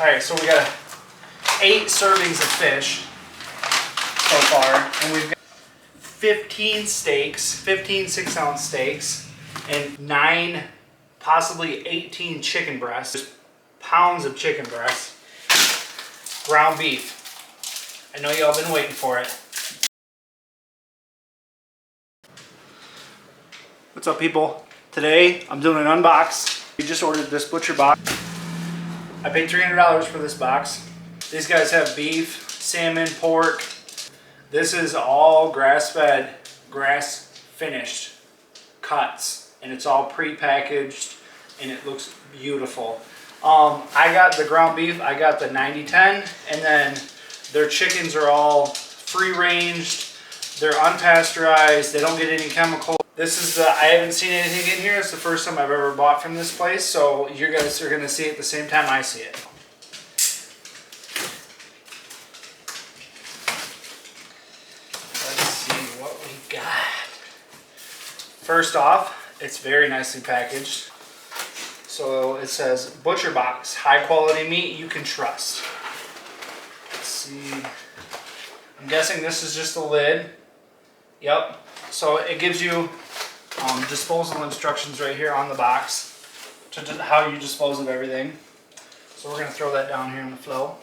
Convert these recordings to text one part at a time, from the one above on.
All right, so we got 8 servings of fish so far, and we've got 15 steaks, 15 6-ounce steaks, and 9, possibly 18 chicken breasts. Just pounds of chicken breasts. Ground beef. I know y'all been waiting for it. What's up, people? Today I'm doing an unbox. We just ordered this butcher box. I paid $300 for this box. These guys have beef, salmon, pork. This is all grass-fed, grass-finished cuts, and it's all pre-packaged, and it looks beautiful. I got the ground beef. I got the 90-10, and then their chickens are all free-ranged. They're unpasteurized. They don't get any chemicals. This is the, I haven't seen anything in here. It's the first time I've ever bought from this place, so you guys are going to see it the same time I see it. Let's see what we got. First off, it's very nicely packaged. So it says Butcher Box, high quality meat you can trust. Let's see. I'm guessing this is just a lid. Yep. So it gives you disposal instructions right here on the box to how you dispose of everything. So we're going to throw that down here in the flow.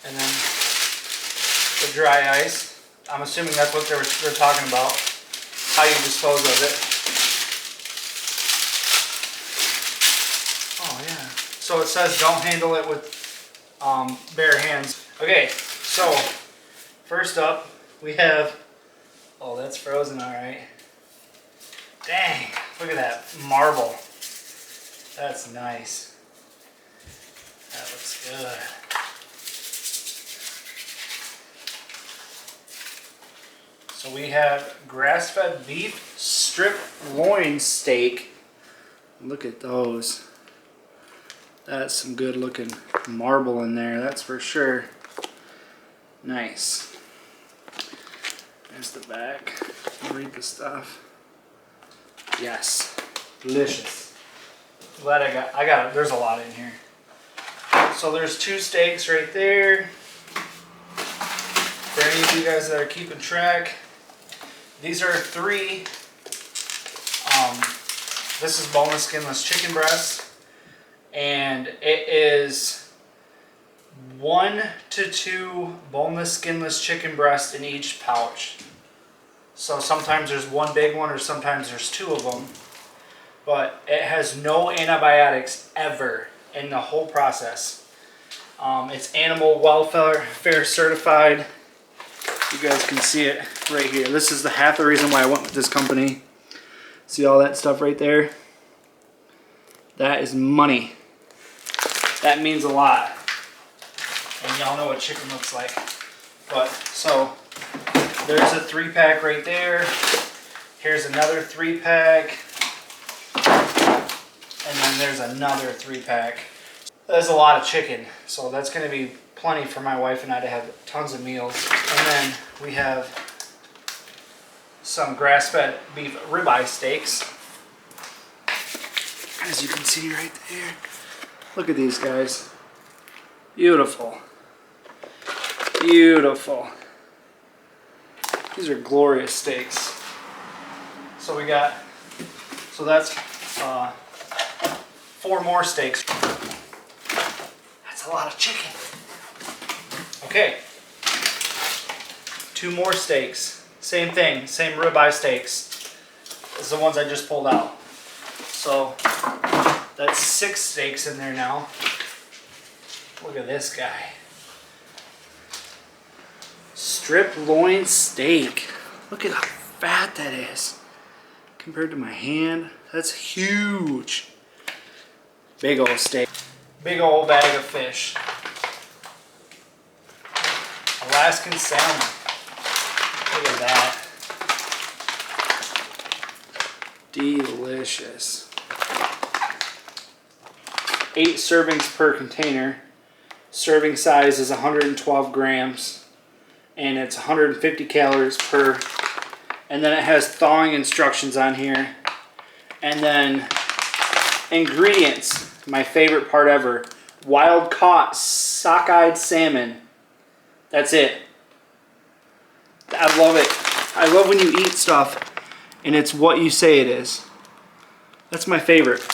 And then the dry ice. I'm assuming that's what they're talking about, how you dispose of it. Oh yeah. So it says don't handle it with bare hands. Okay, so first up we have, oh, that's frozen, all right. Dang, look at that marble. That's nice. That looks good. So we have grass-fed beef strip loin steak. Look at those. That's some good looking marble in there, that's for sure. Nice. There's the back. Read the stuff. Yes. Delicious. Glad I got it. There's a lot in here. So there's 2 steaks right there. For any of you guys that are keeping track. These are 3. This is boneless, skinless chicken breast. And it is 1 to 2 boneless, skinless chicken breasts in each pouch. So sometimes there's 1 big one or sometimes there's 2 of them. But it has no antibiotics ever in the whole process. It's animal welfare certified. You guys can see it right here. This is half the reason why I went with this company. See all that stuff right there? That is money. That means a lot. And y'all know what chicken looks like. But, so, there's a 3-pack right there. Here's another 3-pack. And then there's another 3-pack. That's a lot of chicken. So that's going to be plenty for my wife and I to have tons of meals. And then we have some grass-fed beef ribeye steaks. As you can see right there. Look at these guys. Beautiful. Beautiful. These are glorious steaks. So we got, so that's 4 more steaks. That's a lot of chicken. Okay. 2 more steaks. Same thing, same ribeye steaks as the ones I just pulled out. So that's 6 steaks in there now. Look at this guy. Strip loin steak. Look at how fat that is. Compared to my hand, that's huge. Big old steak. Big old bag of fish. Alaskan salmon. Look at that. Delicious. 8 servings per container. Serving size is 112 grams. And it's 150 calories per. And then it has thawing instructions on here. And then ingredients. my favorite part ever. Wild caught sockeyed salmon. That's it. I love it. I love when you eat stuff and it's what you say it is. That's my favorite.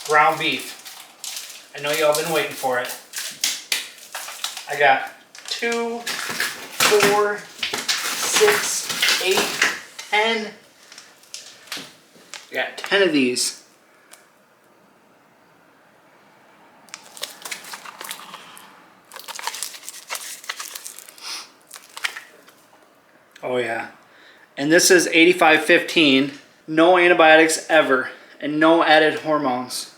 Ground beef. I know y'all been waiting for it. I got 2, 4, 6, 8, 10. I got 10 of these. Oh yeah. And this is 85-15. No antibiotics ever. And no added hormones.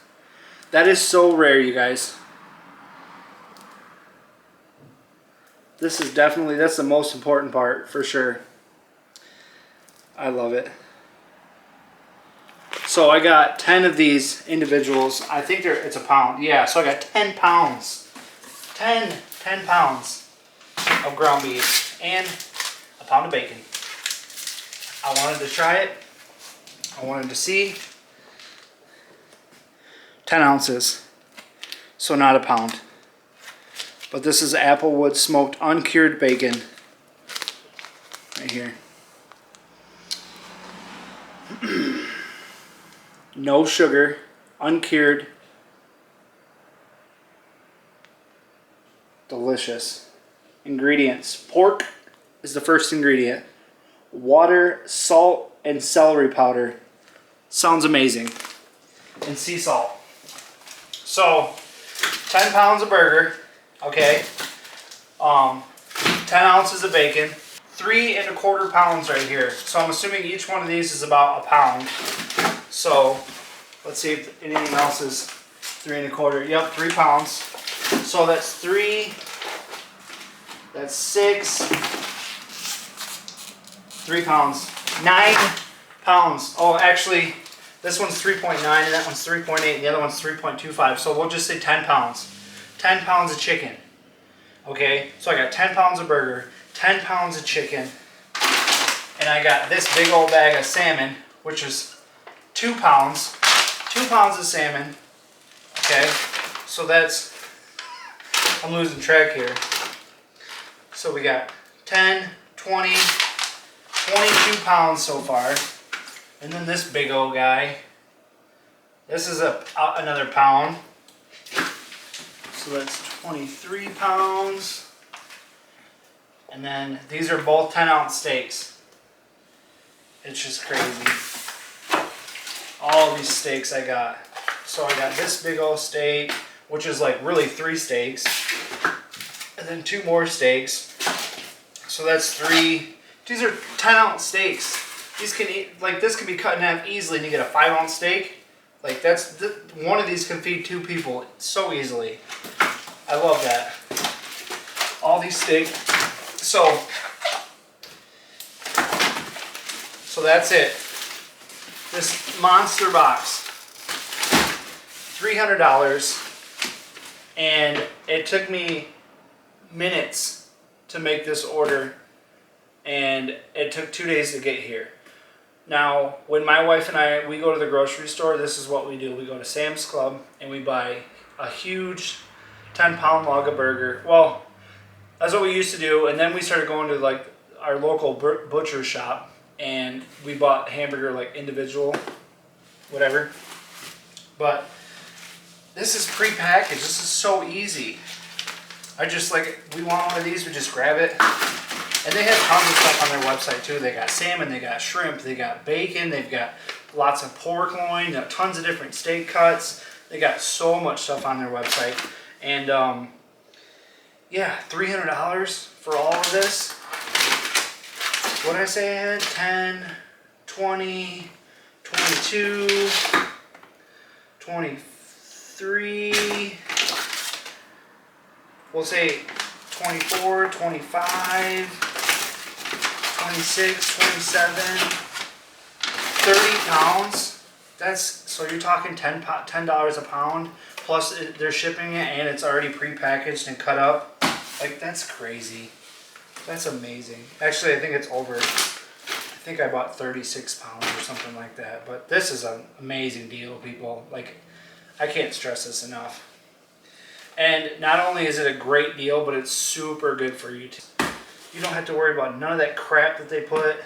That is so rare, you guys. This is definitely, that's the most important part, for sure. I love it. So I got 10 of these individuals. I think it's a pound. Yeah, so I got 10 pounds. 10 pounds of ground beef and a pound of bacon. I wanted to try it. I wanted to see. 10 ounces. So not a pound. But this is Applewood smoked uncured bacon. Right here. No sugar, uncured. Delicious. Ingredients. Pork is the first ingredient. Water, salt, and celery powder. Sounds amazing. And sea salt. So, 10 pounds of burger. Okay. 10 ounces of bacon. 3 1/4 pounds right here. So I'm assuming each one of these is about a pound. So let's see if anything else is 3 1/4. Yep, 3 pounds. So that's 3. That's 6. 3 pounds. 9 pounds. Oh, actually, this one's 3.9 and that one's 3.8 and the other one's 3.25. So we'll just say 10 pounds. 10 pounds of chicken. Okay, so I got 10 pounds of burger, 10 pounds of chicken, and I got this big old bag of salmon, which is 2 pounds. 2 pounds of salmon. Okay, so that's, I'm losing track here. So we got 10, 20, 22 pounds so far. And then this big old guy. This is another pound. So that's 23 pounds. And then these are both 10-ounce steaks. It's just crazy. All these steaks I got. So I got this big old steak, which is like really 3 steaks. And then 2 more steaks. So that's 3. These are 10-ounce steaks. These can eat, like this can be cut in half easily and you get a 5-ounce steak. Like that's, one of these can feed 2 people so easily. I love that. All these steaks. So that's it. This monster box. $300. And it took me minutes to make this order. And it took 2 days to get here. Now, when my wife and we go to the grocery store, this is what we do. We go to Sam's Club and we buy a huge 10-pound log of burger. Well, that's what we used to do. And then we started going to like our local butcher shop and we bought hamburger like individual, whatever. But this is pre-packaged. This is so easy. I just like, we want one of these, we just grab it. And they have tons of stuff on their website too. They got salmon, they got shrimp, they got bacon, they've got lots of pork loin, tons of different steak cuts. They got so much stuff on their website. And yeah, $300 for all of this. What did I say I had? 10, 20, 22, 23. We'll say 24, 25. 26, 27, 30 pounds. That's, so you're talking $10 a pound, plus they're shipping it and it's already pre-packaged and cut up. Like, that's crazy. That's amazing. Actually, I think it's over. I think I bought 36 pounds or something like that. But this is an amazing deal, people. Like, I can't stress this enough. And not only is it a great deal, but it's super good for you too. You don't have to worry about none of that crap that they put